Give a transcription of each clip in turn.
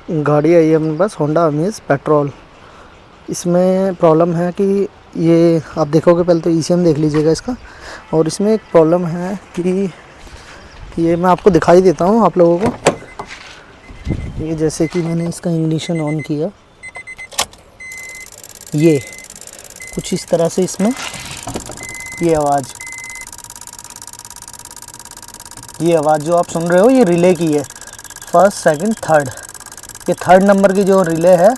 गाड़ी आई है अपने पास होंडा अमेज पेट्रोल। इसमें प्रॉब्लम है कि ये आप देखोगे, पहले तो ईसीएम देख लीजिएगा इसका। और इसमें एक प्रॉब्लम है कि ये मैं आपको दिखाई देता हूँ आप लोगों को। ये जैसे कि मैंने इसका इग्निशन ऑन किया, ये कुछ इस तरह से इसमें ये आवाज़ जो आप सुन रहे हो, ये रिले की है। फर्स्ट, सेकंड, थर्ड, ये थर्ड नंबर की जो रिले है,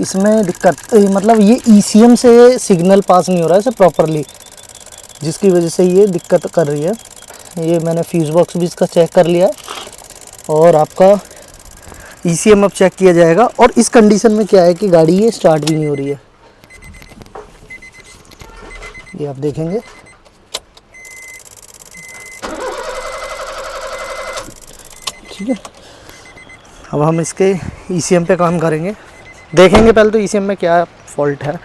इसमें दिक्कत मतलब ये ईसीएम से सिग्नल पास नहीं हो रहा है इसे प्रॉपरली, जिसकी वजह से ये दिक्कत कर रही है। ये मैंने फ्यूज़ बॉक्स भी इसका चेक कर लिया है और आपका ईसीएम अब चेक किया जाएगा। और इस कंडीशन में क्या है कि गाड़ी ये स्टार्ट भी नहीं हो रही है, ये आप देखेंगे। ठीक है, अब हम इसके ईसीएम पे काम करेंगे, देखेंगे पहले तो ईसीएम में क्या फॉल्ट है,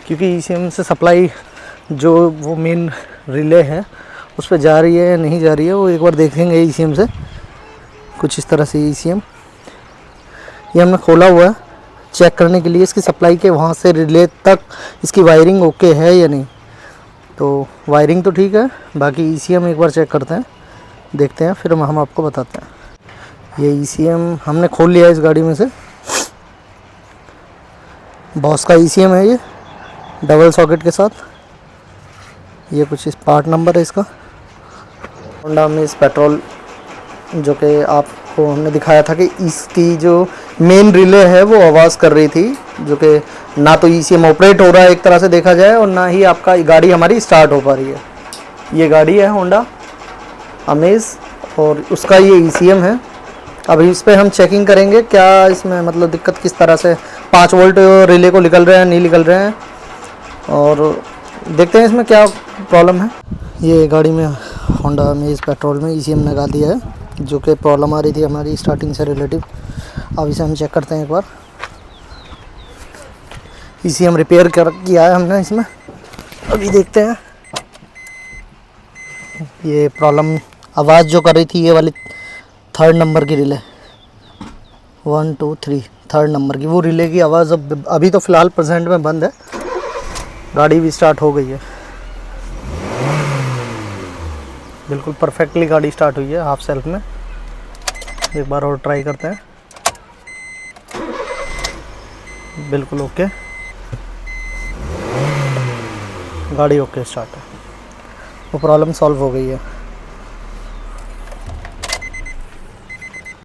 क्योंकि ईसीएम से सप्लाई जो वो मेन रिले है उस पर जा रही है या नहीं जा रही है, वो एक बार देखेंगे ईसीएम से। कुछ इस तरह से ईसीएम ये हमने खोला हुआ है चेक करने के लिए इसकी सप्लाई के वहाँ से रिले तक इसकी वायरिंग ओके है या नहीं। तो वायरिंग तो ठीक है, बाकी ईसीएम एक बार चेक करते हैं, देखते हैं, फिर हम आपको बताते हैं। ये ईसीएम हमने खोल लिया है इस गाड़ी में से। बॉस का ईसीएम है ये, डबल सॉकेट के साथ। ये कुछ इस पार्ट नंबर है इसका। होंडा में इस पेट्रोल जो कि आपको हमने दिखाया था कि इसकी जो मेन रिले है वो आवाज़ कर रही थी, जो कि ना तो ईसीएम ऑपरेट हो रहा है एक तरह से देखा जाए, और ना ही आपका गाड़ी हमारी स्टार्ट हो पा रही है। ये गाड़ी है होंडा अमेज और उसका ये ईसीएम है। अब इस पर हम चेकिंग करेंगे क्या इसमें मतलब दिक्कत किस तरह से 5 वोल्ट रिले को निकल रहे हैं नहीं निकल रहे हैं, और देखते हैं इसमें क्या प्रॉब्लम है। ये गाड़ी में होंडा अमेज पेट्रोल में ईसीएम लगा दिया है, जो कि प्रॉब्लम आ रही थी हमारी स्टार्टिंग से रिलेटिव। अब इसे हम चेक करते हैं एक बार। ईसीएम रिपेयर किया है हमने इसमें, अभी देखते हैं। ये प्रॉब्लम आवाज़ जो कर रही थी ये वाली थर्ड नंबर की रिले, 1 2 3 थर्ड नंबर की वो रिले की आवाज़ अब अभी तो फ़िलहाल प्रेजेंट में बंद है। गाड़ी भी स्टार्ट हो गई है, बिल्कुल परफेक्टली गाड़ी स्टार्ट हुई है हाफ सेल्फ में। एक बार और ट्राई करते हैं, बिल्कुल ओके, गाड़ी ओके स्टार्ट है, वो प्रॉब्लम सॉल्व हो गई है।